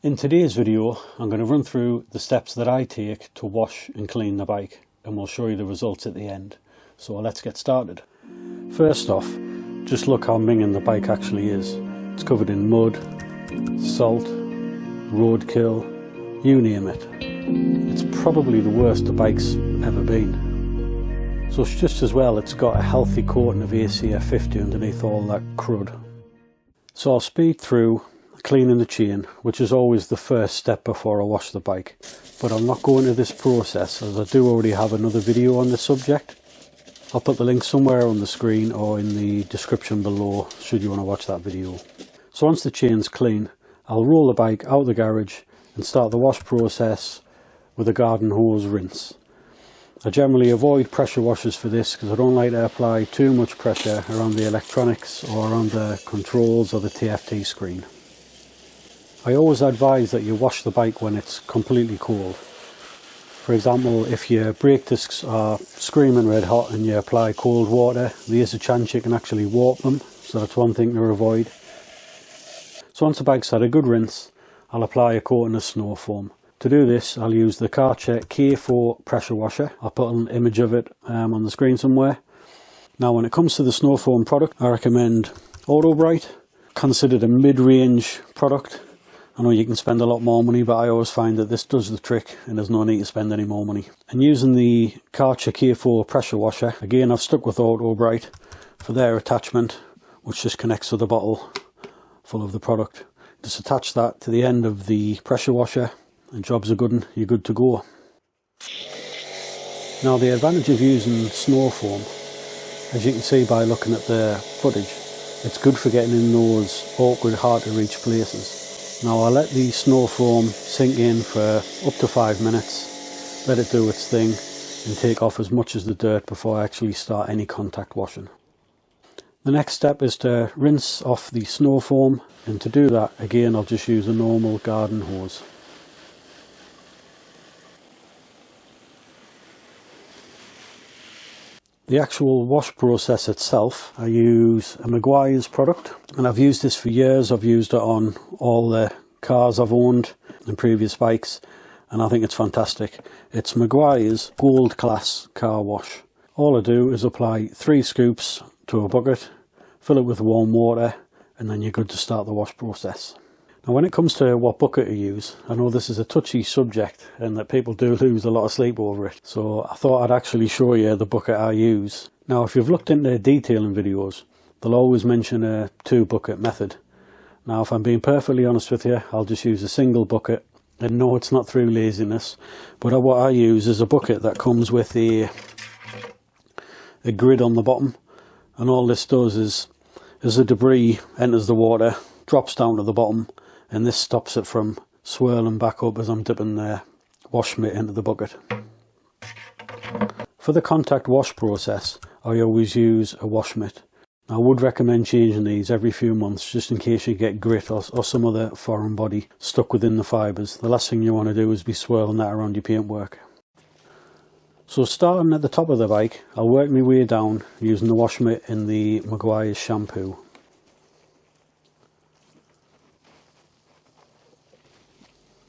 In today's video, I'm going to run through the steps that I take to wash and clean the bike, and we'll show you the results at the end. So let's get started. First off, just look how minging the bike actually is. It's covered in mud, salt, roadkill, you name it. It's probably the worst the bike's ever been. So it's just as well it's got a healthy coating of ACF 50 underneath all that crud. So I'll speed through cleaning the chain, which is always the first step before I wash the bike, but I'll not go into this process as I do already have another video on this subject. I'll put the link somewhere on the screen or in the description below should you want to watch that video. So once the chain's clean, I'll roll the bike out of the garage and start the wash process with a garden hose rinse. I generally avoid pressure washers for this because I don't like to apply too much pressure around the electronics or around the controls or the TFT screen. I always advise that you wash the bike when it's completely cold. For example, if your brake discs are screaming red hot and you apply cold water, there's a chance you can actually warp them, so that's one thing to avoid. So once the bike's had a good rinse, I'll apply a coating of Snowfoam. To do this, I'll use the Karcher K4 pressure washer. I'll put an image of it on the screen somewhere. Now when it comes to the Snowfoam product, I recommend AutoBrite, considered a mid-range product. I know you can spend a lot more money, but I always find that this does the trick and there's no need to spend any more money. And using the Karcher K4 pressure washer, again I've stuck with AutoBrite for their attachment, which just connects to the bottle full of the product. Just attach that to the end of the pressure washer and jobs are good and you're good to go. Now the advantage of using Snowfoam, as you can see by looking at the footage, it's good for getting in those awkward, hard to reach places. Now I'll let the Snowfoam sink in for up to 5 minutes, let it do its thing and take off as much as the dirt before I actually start any contact washing. The next step is to rinse off the Snowfoam, and to do that again I'll just use a normal garden hose. The actual wash process itself, I use a Meguiars product, and I've used this for years. I've used it on all the cars I've owned and previous bikes, and I think it's fantastic. It's Meguiars Gold Class Car Wash. All I do is apply 3 scoops to a bucket, fill it with warm water, and then you're good to start the wash process. Now when it comes to what bucket to use, I know this is a touchy subject and that people do lose a lot of sleep over it, so I thought I'd actually show you the bucket I use. Now if you've looked into detailing videos, they'll always mention a 2-bucket method. Now if I'm being perfectly honest with you, I'll just use a single bucket, and no, it's not through laziness, but what I use is a bucket that comes with a grid on the bottom, and all this does is as the debris enters the water, drops down to the bottom, and this stops it from swirling back up as I'm dipping the wash mitt into the bucket. For the contact wash process, I always use a wash mitt. I would recommend changing these every few months just in case you get grit or some other foreign body stuck within the fibres. The last thing you want to do is be swirling that around your paintwork. So starting at the top of the bike, I'll work my way down using the wash mitt in the Meguiars shampoo.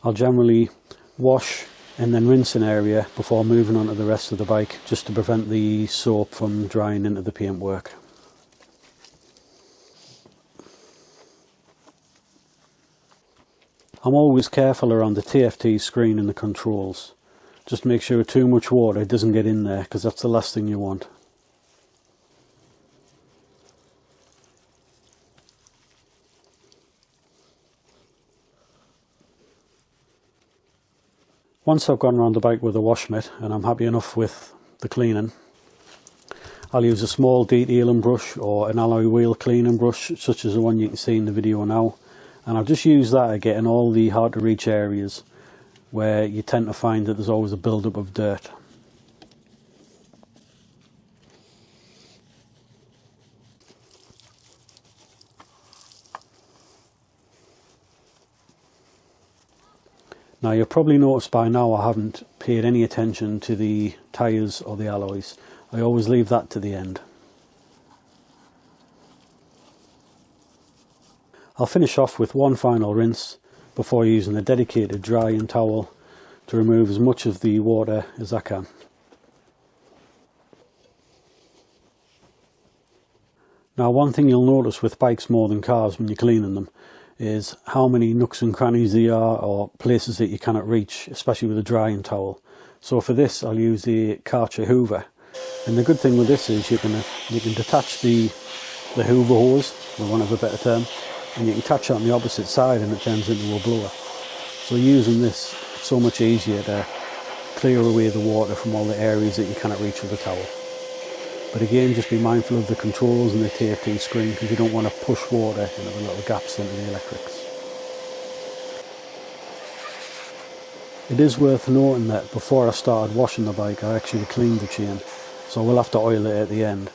I'll generally wash and then rinse an area before moving on to the rest of the bike, just to prevent the soap from drying into the paintwork. I'm always careful around the TFT screen and the controls. Just make sure too much water doesn't get in there, because that's the last thing you want. Once I've gone around the bike with a wash mitt and I'm happy enough with the cleaning, I'll use a small detailing brush or an alloy wheel cleaning brush such as the one you can see in the video now, and I'll just use that to get in all the hard to reach areas where you tend to find that there's always a build-up of dirt. Now you'll probably notice by now I haven't paid any attention to the tyres or the alloys. I always leave that to the end. I'll finish off with one final rinse, before using a dedicated drying towel to remove as much of the water as I can. Now, one thing you'll notice with bikes more than cars when you're cleaning them is how many nooks and crannies there are, or places that you cannot reach, especially with a drying towel. So for this I'll use the Karcher hoover, and the good thing with this is you can detach the hoover hose, for want of a better term, and you can attach it on the opposite side and it turns into a blower. So using this, it's so much easier to clear away the water from all the areas that you cannot reach with a towel. But again, just be mindful of the controls and the TFT screen, because you don't want to push water into the little gaps into the electrics. It is worth noting that before I started washing the bike I actually cleaned the chain, so I will have to oil it at the end.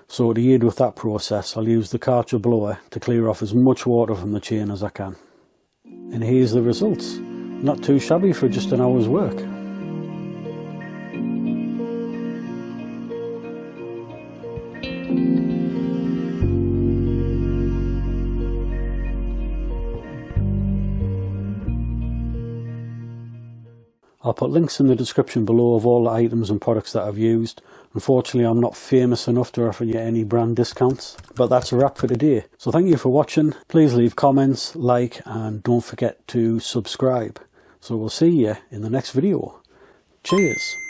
So to aid with that process, I'll use the Karcher blower to clear off as much water from the chain as I can. And here's the results. Not too shabby for just an hour's work. I'll put links in the description below of all the items and products that I've used. Unfortunately, I'm not famous enough to offer you any brand discounts, but that's a wrap for today. So thank you for watching. Please leave comments, like, and don't forget to subscribe. So we'll see you in the next video. Cheers!